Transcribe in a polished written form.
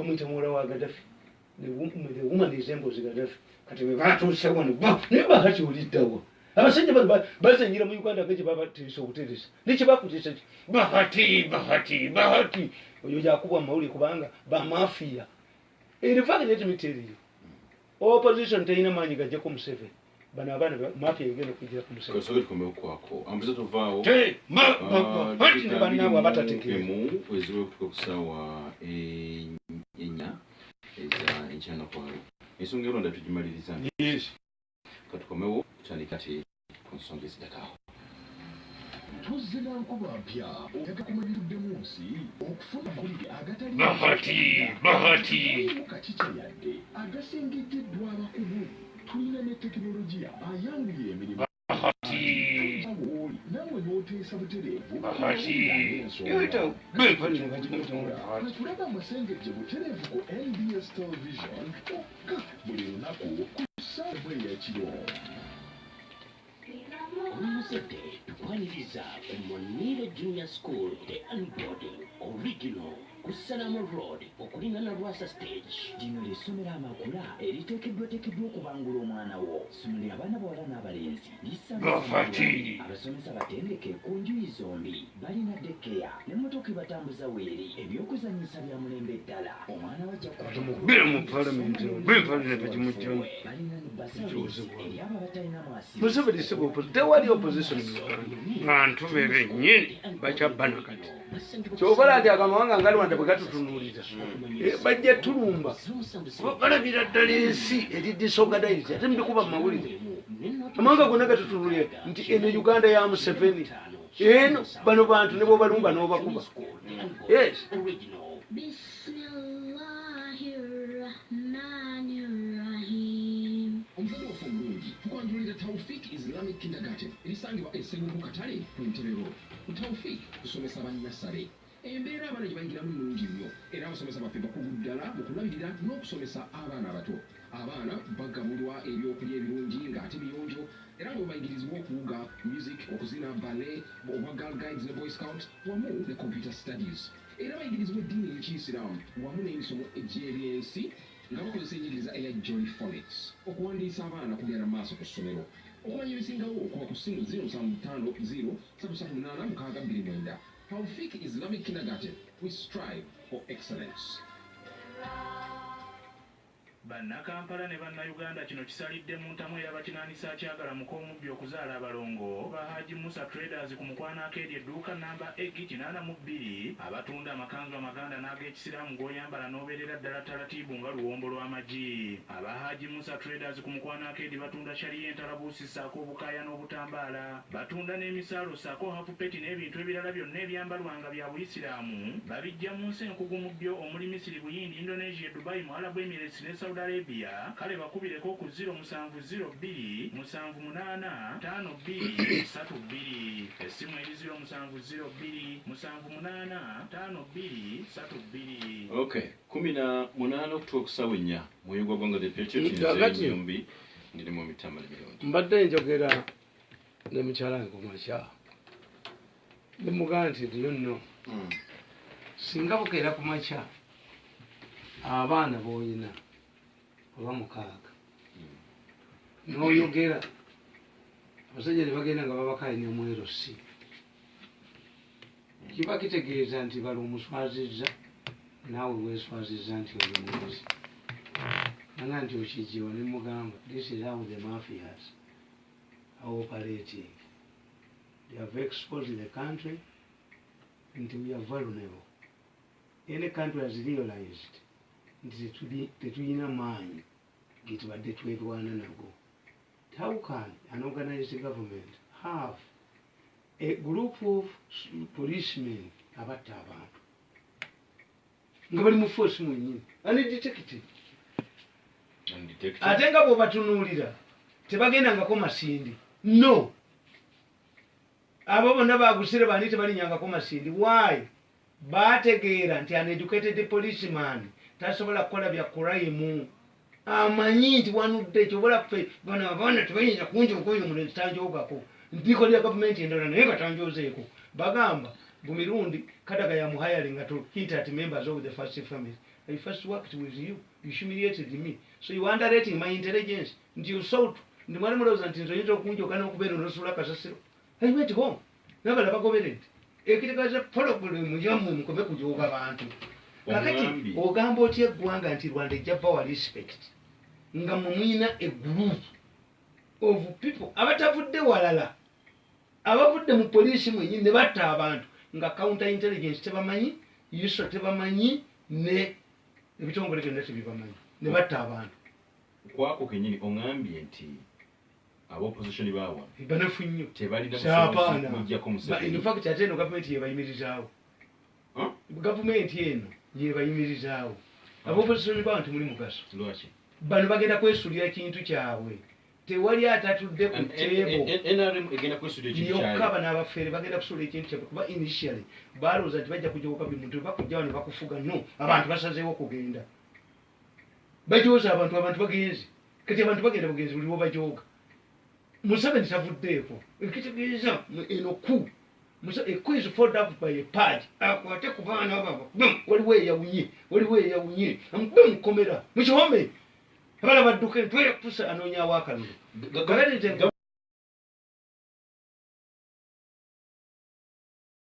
bamwita muwala wa Gaddafi the woman resembles Gaddafi kati bwe batuuse wano naye Bahati oliddawa abasajja bazenyera mu Uganda keke babateesa obuteresa nekyebakuteesa Bahati oyo jakubwa mawuli kubanga bamafiya in fact let me tell you opposition teyina maanyi gajjako Museveni bano abaana mafiya egenda okujira ku Museveni ne bannaabwe abatategeera okusawa enya eza enkyana kwalo ensonga eronda tugimaliriza katukomewo kyanikati ku nsonga ezidakawo tuzina nkuba mpya oyaga kumanyirudde mu nsi okufuna amawulire agatali Bahati kakica yadde agasengeddwa abakugu tulina ne tekinologiya ayanguye emirimu nawe n'oteesa butereevu tulaba amasengejje butereevu ku NBS television okka buli lunaku ku ssaawa ey'ekiro Omusete tukwaniriza ku Monire Junior School the Unboarding Original ku Salama Road okulingana Rwasa Stage. Lino ly'essomero amakula eriteekeddwateekeddwa okubangula omwana wo. Ssomero abaana bawala n'abalenzi abasomesa batendeke ku njuyi zombi balina dekeya n'emmotoka ebatambuza weeri ebyokuzannyisa bya mulembe ddala. Omwana wajja mu parliament balina basalis eri abo abatalina mwasi tewali opposition bantu bebe nnyini bakyabana kati kyokola nti akamawanga nga Rwanda bwe gatutunuulira bajja tulumba balabira ddala ensi eri disorganized ate mbikuba mu mawulire amawanga gonna gatutunuulira nti eno Uganda ya Museveni eno bano bantu ne bwobalumba n'obakuba yes Taufik Islamic Kindergarten erisangibwa Essenguku Katale ku Ntebero. Taufik tusomesa bannasale embeera abaana gye bayingiramu nnungi nnyo era abasomesa baffe bakugu ddala mu kulabirira n'okusomesa abaana abato. Abaana bagabulwa ebyokulya ebirungi ng'ate biyonjo era nga bayigirizibwa okuwuga music okuzina ballet oba girl guides ne boy scout wamu ne computer studies era bayigirizibwa eddiini y'Ekiyisiraamu wamu n'emisomo egy'ebyensi nga bakozesa enyigiriza eya Joy Phonics okuwandiisa abaana kugenda maaso ku ssomero. Okumanya ebisingawo okuva ku ssimu 0750 Taufik Islamic Kindergarten, we strive for excellence. Bannakampala ne bannayuganda kino kisalidde mu ntamu ey'abakinaanisa kyagala mukoomubbi okuzaala abalongo ba Haji Musa Traders ku mukwano akeerya edduuka namba Egi 82 abatunda amakanzu amaganda n'ag'ekisiraamu g'oyambala n'obeerera ddala talatiibu nga luwombo lw'amagi. Aba Haji Musa Traders ku mukwano akeerya batunda shaliya entalabuusi ssaako obukaaya n'obutambaala, batunda n'emisaalo ssaako hafupeti n'ebintu ebirala byonna ebyambalwanga bya Buyisiraamu babijja mu nsi enkugu mu byo omuli Misiri, Buyindi, Indonesia, Dubai, mu Arab Emirates ne Saudi Arabia. Kale bakubireko ku 0702 78 5232 essimu eri 0702 78 5232. Okay, 18 okutuuka ku ssaawa 4 muyungo gwanga the picture nyombi ndiri mu mitama mirungi mbadde njogera ne mukyala wange kumakya nemugamba nti nno singa bukeera ku makya abaana b'olina oba 6 n'oyogera abasajja ne bagenda nga babakaye n'omwero si kiba kitegeeza nti bali omuswazizza naawe weeswazizza nti oli mukozi nanga nti okijiwa ne mugamba this is how the mafias are operating. They have exposed the country until we are vulnerable. Any country has realized tetulina maanyi getubadde twetwana nago. How can an organized government have a group of policemen abatta abantu nga bali mu force mwennyini undetected ate nga bw'obatunuulira tebagendangako masindi? No, abo bonna bagusire bandi tebalinyangako masindi. Why? Bategeera nti an educated policeman tasobola kukola bya crime. Amanyi nti wanudde ekyobola kufe bano abaana tebayinza kunjogoyo omulenzi tanjogako ntiko lya gavumenti endala naye nga tanjozeeko. Bagamba bumirundi Kadaga ya muhayalinga to hit at members of the first family I first worked with you. You humiliated me. So you underrating my intelligence. And you sought. The man was until you don't know. I went home. Never have a ekirikaza probably mujamu mukome kujoga bantu kakati ogambo tie gwanga nti Rwanda ejja wa respect nga mumwina a group of people abatavudde walala abavudde mu police mwenyi ne batta abantu nga counter intelligence tebamanyi yuso tebamanyi ne ebitongole byonna tebibamanyi ne batta abantu kwako kenyini ongambye nti abo opposition bawa banafu nnyo tebalina mujja ko musebe in fact ateno government yebayimirizaawo government eno yebayimirizaawo abo opposition bantu muli mugaso lwaki bano bagenda kwesulira kintu kyabwe tewali atatudde ku table NRM egenda kwesulira kintu kyabwe yokaba n'abafere bagenda kusulira kintu kyabwe kuba initially balooza nti bajja kujoka buli muntu bakujja wano bakufuga no abantu basazeewo kugenda bajooza abantu bagenzi kati abantu bagenda bugenzi buli wo bajooga Museveni tavuddeeko ekitegeeza eno ku ekku is followed up by a page akwate ku baana babo waliwo eyawunye mukomera mukihome abala badduke twekusa anoonyaawo akalulu